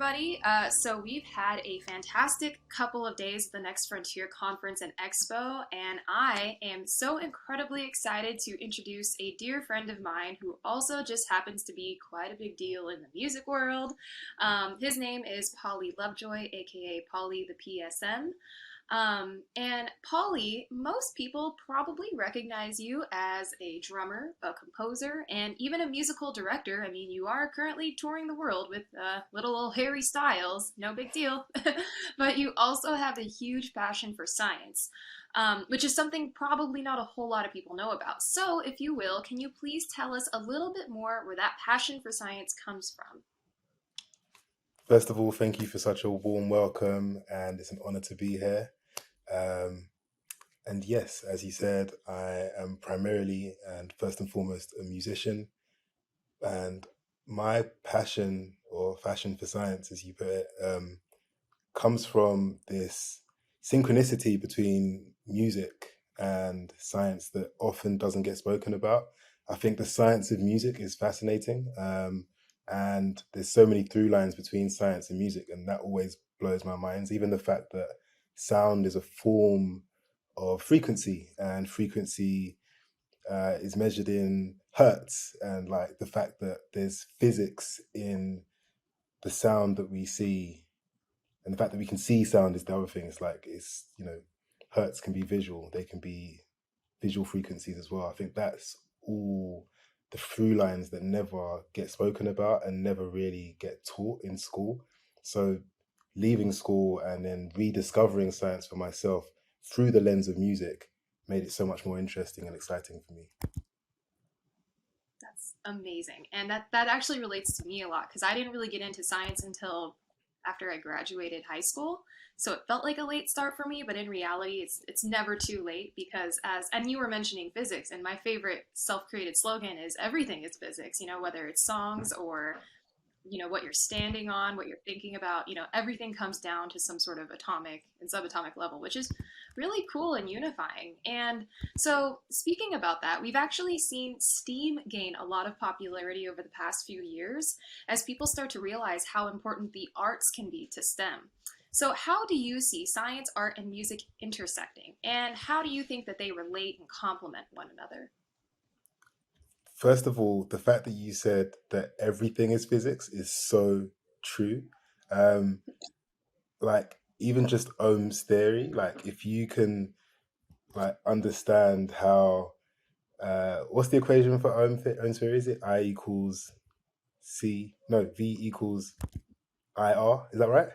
everybody. So we've had a fantastic couple of days at the Next Frontier Conference and Expo, and I am so incredibly excited to introduce a dear friend of mine who also just happens to be quite a big deal in the music world. His name is Pauli Lovejoy, aka Pauli the PSM. And Polly, most people probably recognize you as a drummer, a composer, and even a musical director. I mean, you are currently touring the world with little old Harry Styles, no big deal. But you also have a huge passion for science, which is something probably not a whole lot of people know about. So, if you will, can you please tell us a little bit more where that passion for science comes from? First of all, thank you for such a warm welcome, and it's an honor to be here. Um, and yes, as you said, I am primarily and first and foremost a musician, and my passion or fashion for science, as you put it, comes from this synchronicity between music and science that often doesn't get spoken about. I think the science of music is fascinating, and there's so many through lines between science and music, and that always blows my mind. Even the fact that sound is a form of frequency, and frequency is measured in hertz, and like the fact that there's physics in the sound that we see and the fact that we can see sound is the other thing. It's like hertz can be visual, they can be visual frequencies as well. I think that's all the through lines that never get spoken about and never really get taught in school. So leaving school and then rediscovering science for myself through the lens of music made it so much more interesting and exciting for me. That's amazing. And that actually relates to me a lot because I didn't really get into science until after I graduated high school. So it felt like a late start for me, but in reality it's never too late because as and you were mentioning physics and my favorite self-created slogan is everything is physics, whether it's songs or what you're standing on, what you're thinking about, everything comes down to some sort of atomic and subatomic level, which is really cool and unifying. And so speaking about that, we've actually seen STEAM gain a lot of popularity over the past few years as people start to realize how important the arts can be to STEM. So how do you see science, art, and music intersecting, and how do you think that they relate and complement one another? First of all, the fact that you said that everything is physics is so true. Um, like even just Ohm's theory, like if you can like understand how what's the equation for Ohm's theory? Is it I equals C? No, V equals IR. Is that right?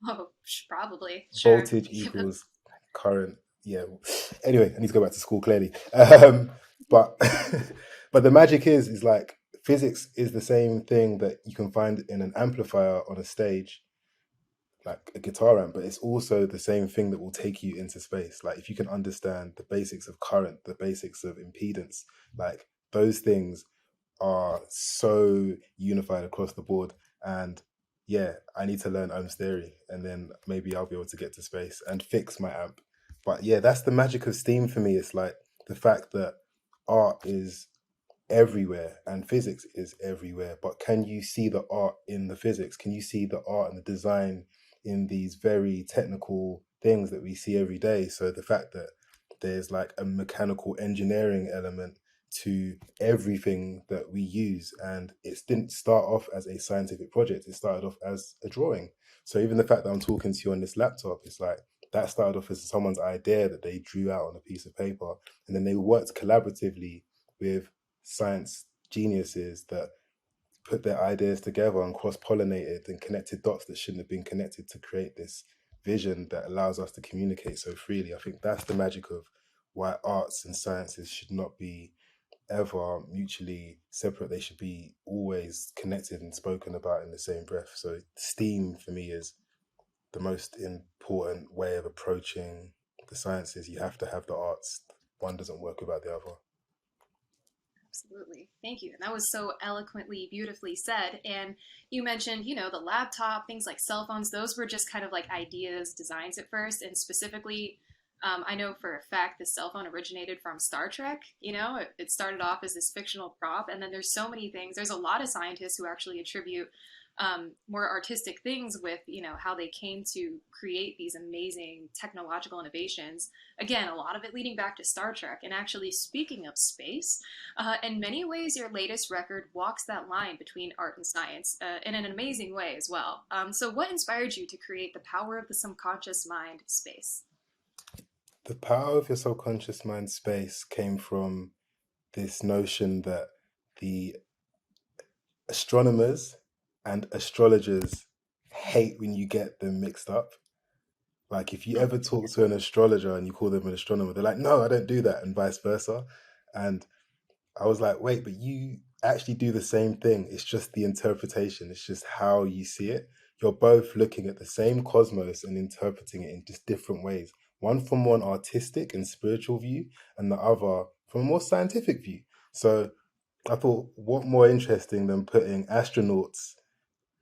Oh, probably. Sure. Voltage equals current. Yeah. Anyway, I need to go back to school clearly. But but the magic is like physics is the same thing that you can find in an amplifier on a stage, like a guitar amp, but it's also the same thing that will take you into space. Like if you can understand the basics of current, the basics of impedance, like those things are so unified across the board. And yeah, I need to learn Ohm's theory and then maybe I'll be able to get to space and fix my amp. But yeah, that's the magic of STEAM for me. It's like the fact that art is everywhere and physics is everywhere. But can you see the art in the physics? Can you see the art and the design in these very technical things that we see every day? So the fact that there's like a mechanical engineering element to everything that we use, and it didn't start off as a scientific project, it started off as a drawing. So even the fact that I'm talking to you on this laptop, it's like that started off as someone's idea that they drew out on a piece of paper, and then they worked collaboratively with science geniuses that put their ideas together and cross-pollinated and connected dots that shouldn't have been connected to create this vision that allows us to communicate so freely. I think that's the magic of why arts and sciences should not be ever mutually separate. They should be always connected and spoken about in the same breath. So STEAM for me is the most important way of approaching the sciences. You have to have the arts. One doesn't work without the other. Absolutely. Thank you. And that was so eloquently, beautifully said. And you mentioned, the laptop, things like cell phones, those were just kind of like ideas, designs at first. And specifically, I know for a fact the cell phone originated from Star Trek. It started off as this fictional prop. And then there's so many things. There's a lot of scientists who actually attribute more artistic things with, how they came to create these amazing technological innovations. Again, a lot of it leading back to Star Trek. And actually, speaking of space, in many ways, your latest record walks that line between art and science in an amazing way as well. So, what inspired you to create the Power of the Subconscious Mind space? The power of your subconscious mind space came from this notion that the astronomers and astrologers hate when you get them mixed up. Like if you Mm. ever talk to an astrologer and you call them an astronomer, they're like, no, I don't do that, and vice versa. And I was like, wait, but you actually do the same thing. It's just the interpretation. It's just how you see it. You're both looking at the same cosmos and interpreting it in just different ways. One from one artistic and spiritual view, and the other from a more scientific view. So I thought, what more interesting than putting astronauts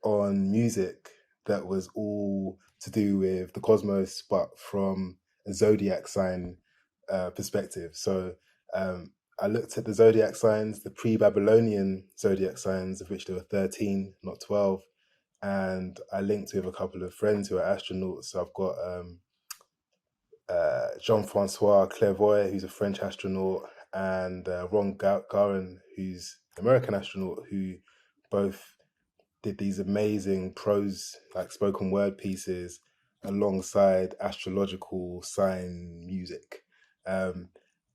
on music that was all to do with the cosmos, but from a zodiac sign perspective. So I looked at the zodiac signs, the pre-Babylonian zodiac signs, of which there were 13, not 12. And I linked with a couple of friends who are astronauts. So I've got Jean-Francois Clairvoy, who's a French astronaut, and Ron Garan, who's an American astronaut, who both did these amazing prose, like spoken word pieces, alongside astrological sign music. Um,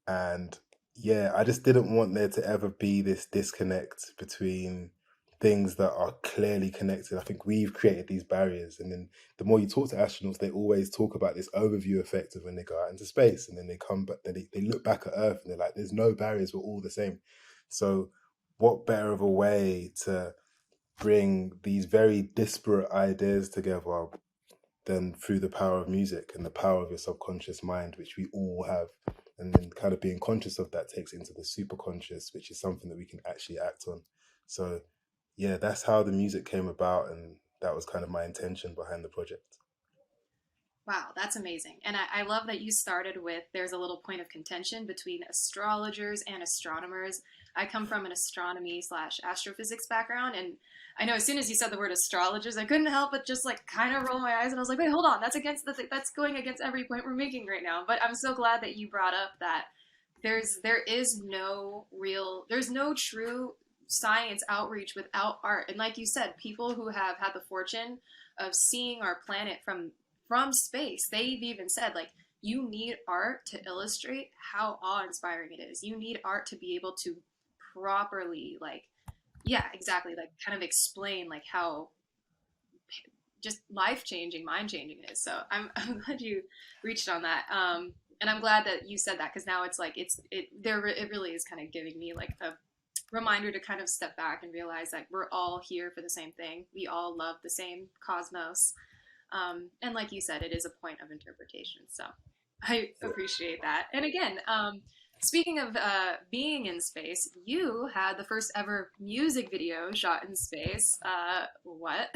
and yeah, I just didn't want there to ever be this disconnect between things that are clearly connected. I think we've created these barriers. And then the more you talk to astronauts, they always talk about this overview effect of when they go out into space and then they come back, they look back at Earth and they're like, there's no barriers, we're all the same. So, what better of a way to bring these very disparate ideas together than through the power of music and the power of your subconscious mind, which we all have. And then kind of being conscious of that takes into the super conscious, which is something that we can actually act on. So, yeah, that's how the music came about. And that was kind of my intention behind the project. Wow, that's amazing. And I love that you started with there's a little point of contention between astrologers and astronomers. I come from an astronomy slash astrophysics background, and I know as soon as you said the word astrologers, I couldn't help but just like kind of roll my eyes, and I was like, wait, hold on, that's against that's going against every point we're making right now. But I'm so glad that you brought up that there's no true science outreach without art. And like you said, people who have had the fortune of seeing our planet from space, they've even said like you need art to illustrate how awe-inspiring it is. You need art to be able to properly like, yeah, exactly, like kind of explain like how just life-changing, mind-changing it is. So I'm glad you reached on that. And I'm glad that you said that because now it's like it really is kind of giving me like a reminder to kind of step back and realize that we're all here for the same thing. We all love the same cosmos. And like you said, it is a point of interpretation. So I appreciate that. And again, speaking of being in space, you had the first ever music video shot in space. What?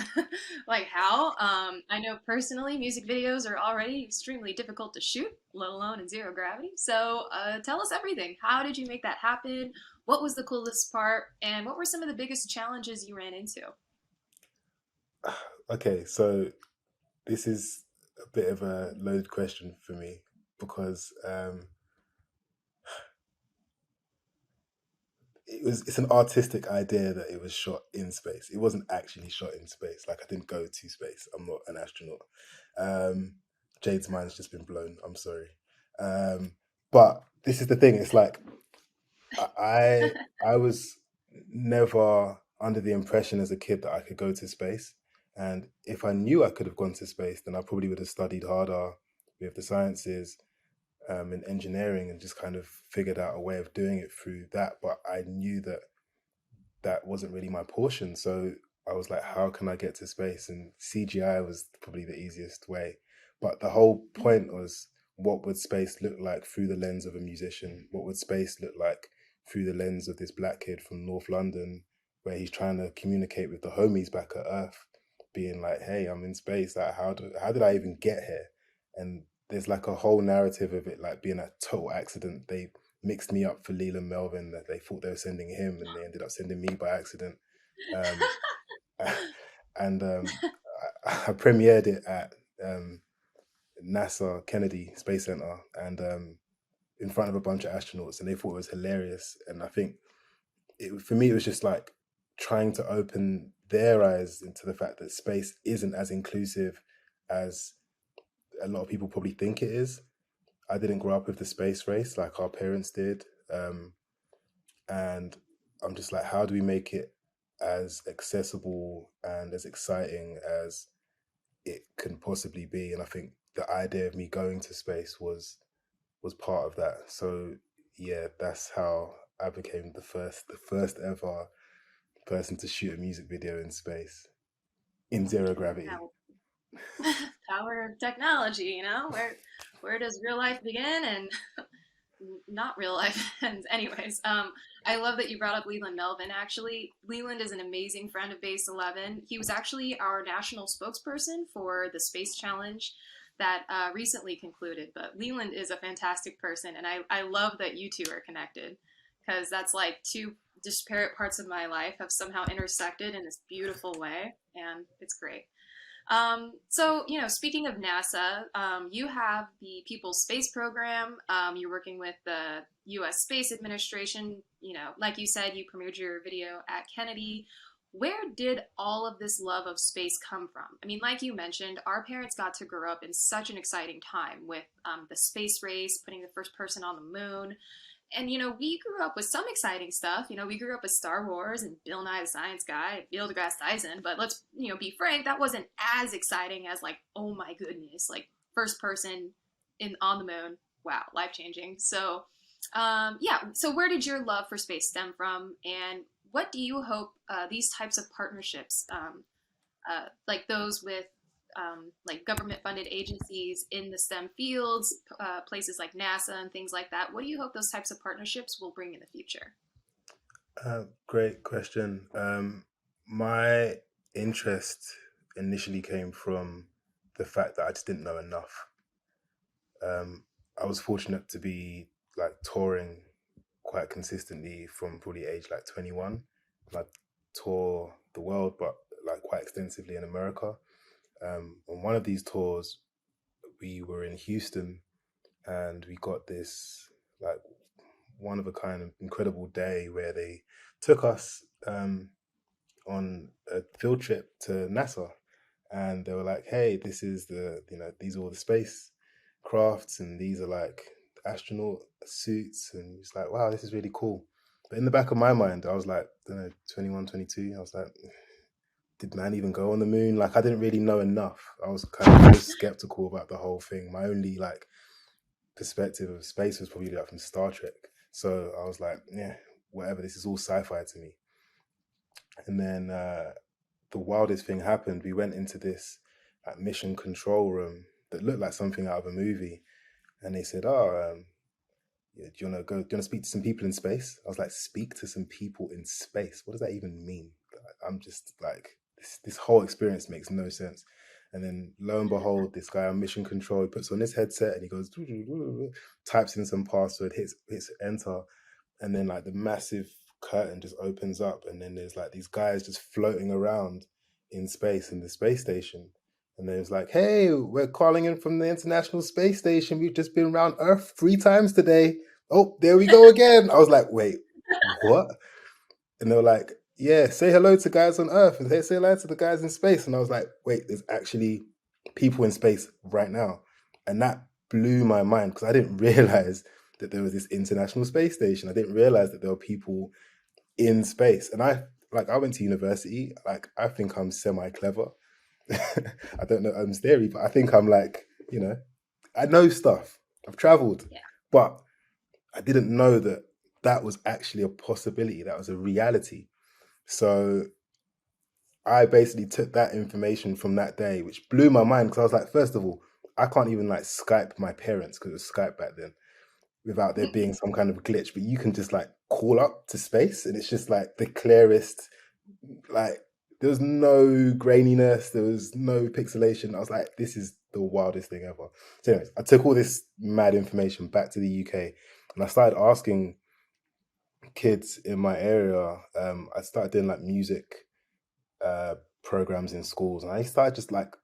Like how? I know personally, music videos are already extremely difficult to shoot, let alone in zero gravity. So tell us everything. How did you make that happen? What was the coolest part? And what were some of the biggest challenges you ran into? Okay, so this is a bit of a loaded question for me because it's an artistic idea that it was shot in space. It wasn't actually shot in space. Like I didn't go to space. I'm not an astronaut. Um, Jade's mind's just been blown. I'm sorry. Um, but this is the thing. It's like I I was never under the impression as a kid that I could go to space. And if I knew I could have gone to space, then I probably would have studied harder with the sciences and engineering and just kind of figured out a way of doing it through that. But I knew that that wasn't really my portion. So I was like, how can I get to space? And CGI was probably the easiest way. But the whole point was, what would space look like through the lens of a musician? What would space look like through the lens of this black kid from North London, where he's trying to communicate with the homies back at Earth, being like, hey, I'm in space. Like, how did I even get here? And there's like a whole narrative of it like being a total accident. They mixed me up for Leland Melvin, that they thought they were sending him and they ended up sending me by accident. Um, and I premiered it at NASA Kennedy Space Center, and in front of a bunch of astronauts, and they thought it was hilarious. And I think for me, it was just like trying to open their eyes into the fact that space isn't as inclusive as a lot of people probably think it is. I didn't grow up with the space race like our parents did. And I'm just like, how do we make it as accessible and as exciting as it can possibly be? And I think the idea of me going to space was part of that. So yeah, that's how I became the first ever person to shoot a music video in space in zero gravity. Power of technology, where does real life begin and not real life ends? Anyways, I love that you brought up Leland Melvin. Actually, Leland is an amazing friend of Base 11. He was actually our national spokesperson for the Space Challenge that recently concluded. But Leland is a fantastic person, and I love that you two are connected, because that's like two disparate parts of my life have somehow intersected in this beautiful way, and it's great. So, speaking of NASA, you have the People's Space Program. You're working with the U.S. Space Administration. Like you said, you premiered your video at Kennedy. Where did all of this love of space come from? I mean, like you mentioned, our parents got to grow up in such an exciting time with the space race, putting the first person on the moon. And, we grew up with some exciting stuff. We grew up with Star Wars and Bill Nye the Science Guy, Neil deGrasse Tyson. But let's, be frank, that wasn't as exciting as, like, oh my goodness, like, first person on the moon. Wow, life changing. So, yeah. So, where did your love for space stem from? And what do you hope these types of partnerships, like those with like government funded agencies in the STEM fields, places like NASA and things like that. What do you hope those types of partnerships will bring in the future? Great question. My interest initially came from the fact that I just didn't know enough. I was fortunate to be like touring quite consistently from probably age like 21. I tour the world, but like quite extensively in America. On one of these tours, we were in Houston, and we got this like one of a kind of incredible day where they took us on a field trip to NASA, and they were like, "Hey, this is these are all the space crafts, and these are like astronaut suits," and it's like, "Wow, this is really cool." But in the back of my mind, I was like, I don't know, 21, 22. I was like, did man even go on the moon? Like, I didn't really know enough. I was kind of skeptical about the whole thing. My only like perspective of space was probably like from Star Trek. So I was like, yeah, whatever. This is all sci-fi to me. And then the wildest thing happened. We went into this like mission control room that looked like something out of a movie, and they said, "Oh, yeah, do you want to speak to some people in space?" I was like, "Speak to some people in space? What does that even mean?" I'm just like, this whole experience makes no sense. And then lo and behold, this guy on mission control, he puts on his headset and he goes, types in some password, hits enter, and then like the massive curtain just opens up, and then there's like these guys just floating around in space in the space station. And then it's like, "Hey, we're calling in from the International Space Station. We've just been around Earth 3 times today. Oh, there we go again." I was like, "Wait, what?" And they were like, "Yeah, say hello to guys on Earth and say hello to the guys in space." And I was like, "Wait, there's actually people in space right now." And that blew my mind, because I didn't realize that there was this International Space Station. I didn't realize that there were people in space. And I went to university. Like, I think I'm semi clever. I don't know Ohm's theory, but I think I'm like, I know stuff. I've traveled, Yeah. but I didn't know that that was actually a possibility. That was a reality. So I basically took that information from that day, which blew my mind, because I was like, first of all, I can't even like Skype my parents, because it was Skype back then, without there being some kind of glitch. But you can just like call up to space, and it's just like the clearest, like there was no graininess, there was no pixelation. I was like, this is the wildest thing ever. So anyways, I took all this mad information back to the UK, and I started asking kids in my area. I started doing like music programs in schools, and I started just like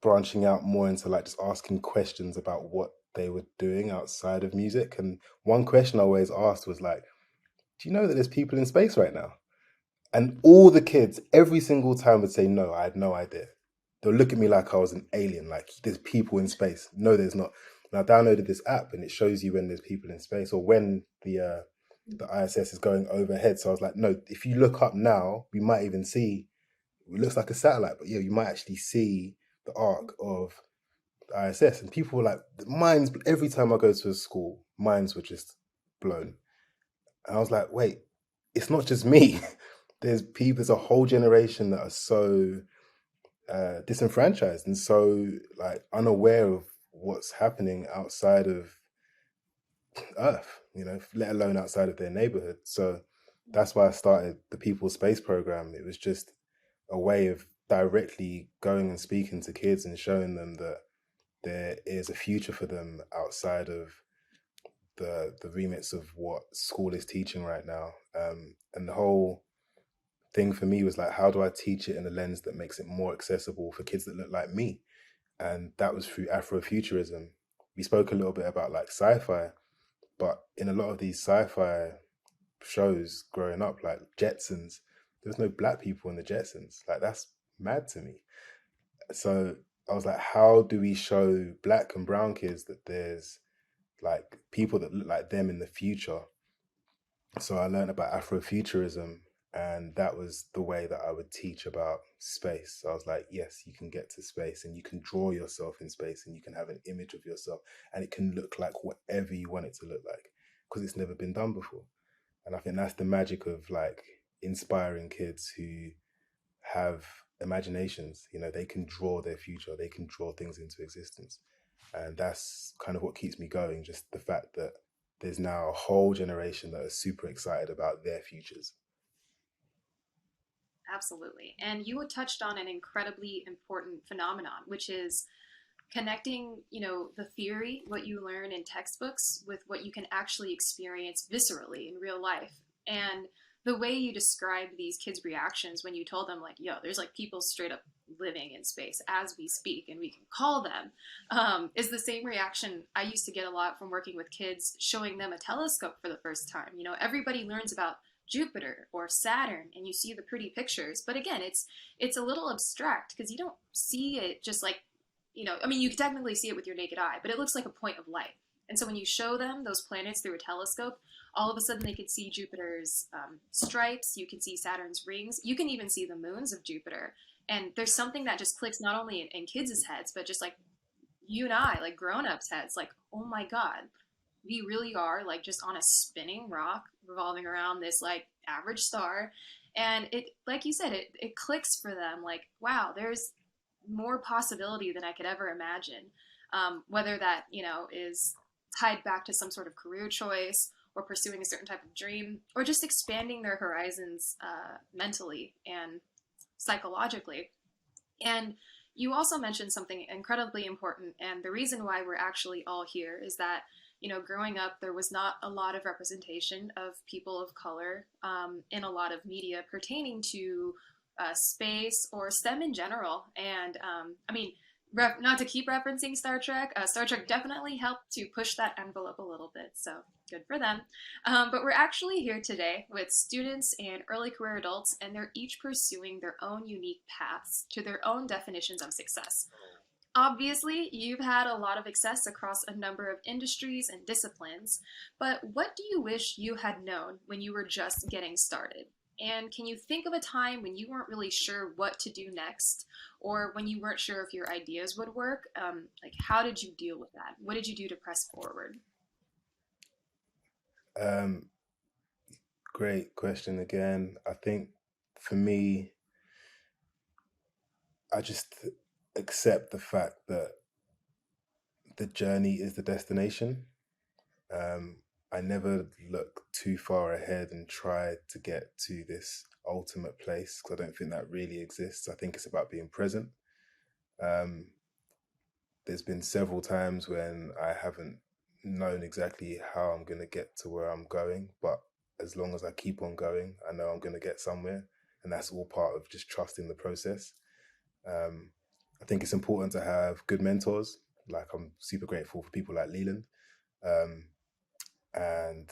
branching out more into like just asking questions about what they were doing outside of music. And one question I always asked was like, do you know that there's people in space right now? And all the kids every single time would say no, I had no idea. They'll look at me like I was an alien, like there's people in space. No, there's not. And I downloaded this app and it shows you when there's people in space or when the ISS is going overhead. So I was like, no, if you look up now, we might even see, it looks like a satellite, but yeah, you might actually see the arc of the ISS. And people were like, minds, every time I go to a school, minds were just blown. And I was like, wait, it's not just me. There's people, there's a whole generation that are so disenfranchised and so like unaware of what's happening outside of Earth, you know, let alone outside of their neighborhood. So that's why I started the People's Space Program. It was just a way of directly going and speaking to kids and showing them that there is a future for them outside of the remits of what school is teaching right now. And the whole thing for me was like, how do I teach it in a lens that makes it more accessible for kids that look like me? And that was through Afrofuturism. We spoke a little bit about like sci-fi, but in a lot of these sci-fi shows growing up, like Jetsons, there's no black people in the Jetsons. Like that's mad to me. So I was like, how do we show black and brown kids that there's like people that look like them in the future? So I learned about Afrofuturism, and that was the way that I would teach about space. So I was like, yes, you can get to space and you can draw yourself in space and you can have an image of yourself and it can look like whatever you want it to look like because it's never been done before. And I think that's the magic of like inspiring kids who have imaginations. You know, they can draw their future, they can draw things into existence. And that's kind of what keeps me going, just the fact that there's now a whole generation that are super excited about their futures. Absolutely. And you touched on an incredibly important phenomenon, which is connecting, the theory, what you learn in textbooks, with what you can actually experience viscerally in real life. And the way you described these kids' reactions when you told them, like, yo, there's like people straight up living in space as we speak and we can call them, is the same reaction I used to get a lot from working with kids, showing them a telescope for the first time. Everybody learns about Jupiter or Saturn and you see the pretty pictures, but again, it's a little abstract because you don't see it just like, I mean, you can technically see it with your naked eye, but it looks like a point of light. And so when you show them those planets through a telescope, all of a sudden they can see Jupiter's stripes, you can see Saturn's rings, you can even see the moons of Jupiter. And there's something that just clicks not only in kids' heads, but just like you and I, like grown-ups' heads, like, oh my God, we really are like just on a spinning rock revolving around this like average star. And it, like you said, it clicks for them like, wow, there's more possibility than I could ever imagine. Whether that, is tied back to some sort of career choice or pursuing a certain type of dream or just expanding their horizons mentally and psychologically. And you also mentioned something incredibly important. And the reason why we're actually all here is that, growing up, there was not a lot of representation of people of color in a lot of media pertaining to space or STEM in general. And I mean, not to keep referencing Star Trek definitely helped to push that envelope a little bit. So good for them. But we're actually here today with students and early career adults, and they're each pursuing their own unique paths to their own definitions of success. Obviously, you've had a lot of success across a number of industries and disciplines, but what do you wish you had known when you were just getting started? And can you think of a time when you weren't really sure what to do next, or when you weren't sure if your ideas would work? Like, how did you deal with that? What did you do to press forward? Um, Great question again. I think for me, I just accept the fact that the journey is the destination. Um, I never look too far ahead and try to get to this ultimate place because I don't think that really exists. I think it's about being present. Um, there's been several times when I haven't known exactly how I'm going to get to where I'm going, but as long as I keep on going, I know I'm going to get somewhere. and that's all part of just trusting the process. I think it's important to have good mentors. Like, I'm super grateful for people like Leland. Um, and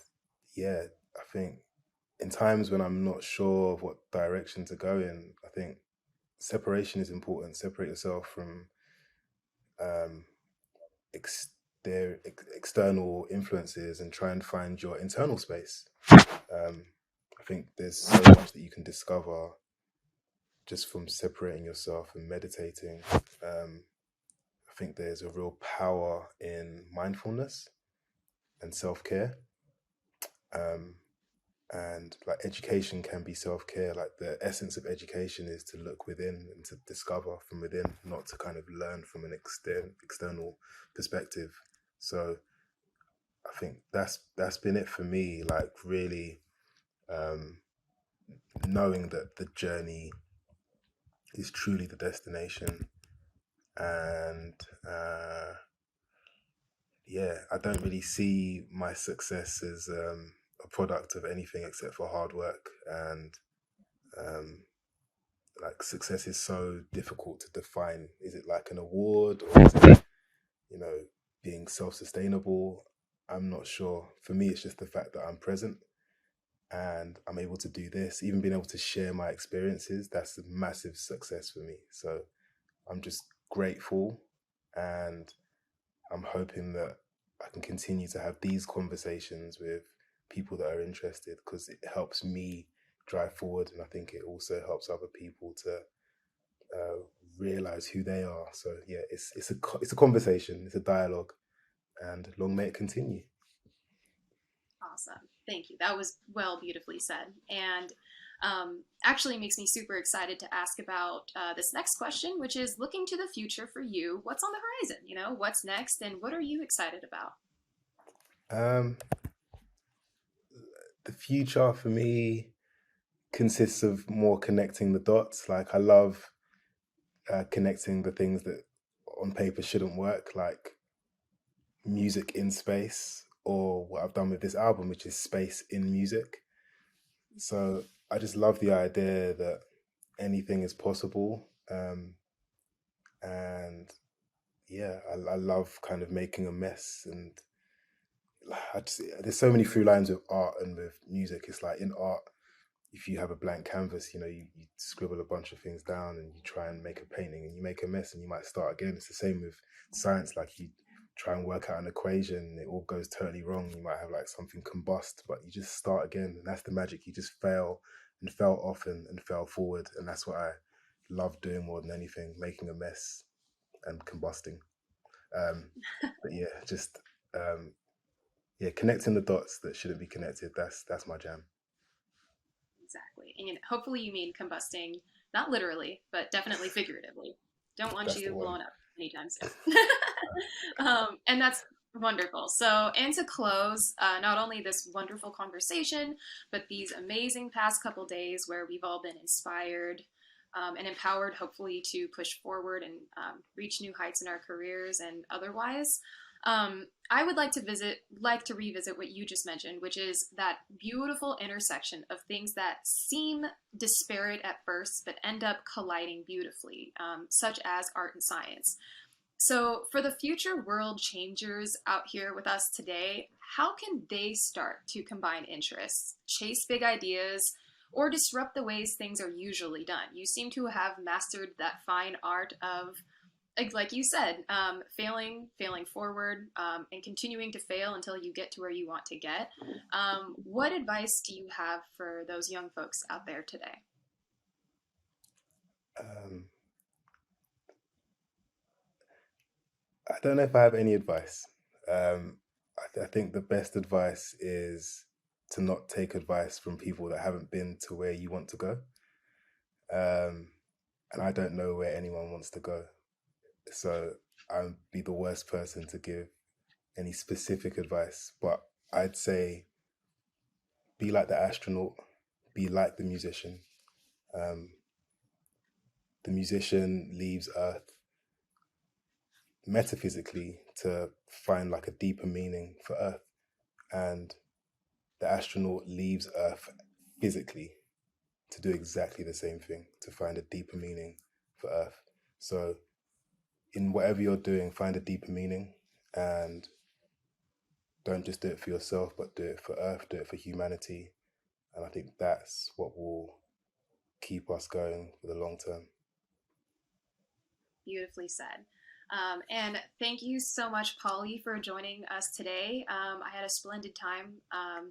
yeah, I think in times when I'm not sure of what direction to go in, I think separation is important. Separate yourself from um, external influences and try and find your internal space. I think there's so much that you can discover just from separating yourself and meditating. I think there's a real power in mindfulness and self-care. Um, and like, education can be self-care. Like, the essence of education is to look within and to discover from within, not to kind of learn from an external perspective. So I think that's been it for me, like, really knowing that the journey is truly the destination. And yeah, I don't really see my success as a product of anything except for hard work. And like, success is so difficult to define. Is it like an award, or is it, being self-sustainable? I'm not sure. For me, it's just the fact that I'm present and I'm able to do this, even being able to share my experiences. That's a massive success for me. So I'm just grateful, and I'm hoping that I can continue to have these conversations with people that are interested, because it helps me drive forward, and I think it also helps other people to realize who they are. So yeah, it's a conversation, it's a dialogue, and long may it continue. Awesome. Thank you. That was beautifully said. And actually makes me super excited to ask about this next question, which is looking to the future for you. What's on the horizon? What's next, and what are you excited about? Um, the future for me consists of more connecting the dots. Like, I love connecting the things that on paper shouldn't work, like music in space, or what I've done with this album, which is space in music. So I just love the idea that anything is possible. And yeah, I love kind of making a mess. And there's so many through lines with art and with music. It's like, in art, if you have a blank canvas, you scribble a bunch of things down and you try and make a painting, and you make a mess and you might start again. It's the same with science. Like, you try and work out an equation and it all goes totally wrong. You might have like something combust, but you just start again. And that's the magic. You just fail and fell off and fell forward. And that's what I love doing more than anything, making a mess and combusting. But yeah, just yeah, connecting the dots that shouldn't be connected. That's my jam. Exactly. And hopefully you mean combusting, not literally, but definitely figuratively. Don't want That's the you one. blowing up anytime soon. And that's wonderful. So, and to close, not only this wonderful conversation, but these amazing past couple days where we've all been inspired and empowered, hopefully, to push forward and reach new heights in our careers and otherwise. I would like to revisit what you just mentioned, which is that beautiful intersection of things that seem disparate at first, but end up colliding beautifully, such as art and science. So, for the future world changers out here with us today, how can they start to combine interests, chase big ideas, or disrupt the ways things are usually done? You seem to have mastered that fine art of, like you said, failing forward, and continuing to fail until you get to where you want to get. What advice do you have for those young folks out there today? Um, I don't know if I have any advice. I think the best advice is to not take advice from people that haven't been to where you want to go. Um, and I don't know where anyone wants to go. So I'd be the worst person to give any specific advice. But I'd say, be like the astronaut, be like the musician. Um, the musician leaves Earth metaphysically to find like a deeper meaning for Earth, and the astronaut leaves Earth physically to do exactly the same thing, to find a deeper meaning for Earth. So in whatever you're doing, find a deeper meaning, and don't just do it for yourself, but do it for Earth, do it for humanity. And I think that's what will keep us going for the long term. Beautifully said. And thank you so much, Pauli, for joining us today. I had a splendid time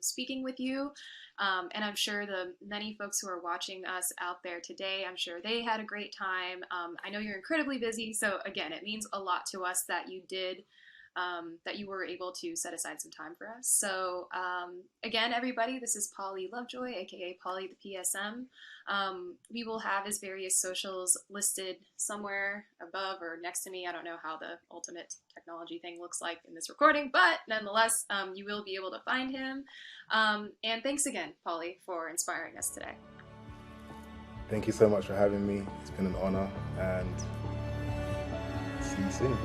speaking with you. And I'm sure the many folks who are watching us out there today, I'm sure they had a great time. I know you're incredibly busy. So, again, it means a lot to us that you did. That you were able to set aside some time for us. So again, everybody, this is Pauli Lovejoy, aka Pauli the PSM. We will have his various socials listed somewhere above or next to me. I don't know how the ultimate technology thing looks like in this recording, but nonetheless, you will be able to find him. And thanks again, Pauli, for inspiring us today. Thank you so much for having me. It's been an honor, and see you soon.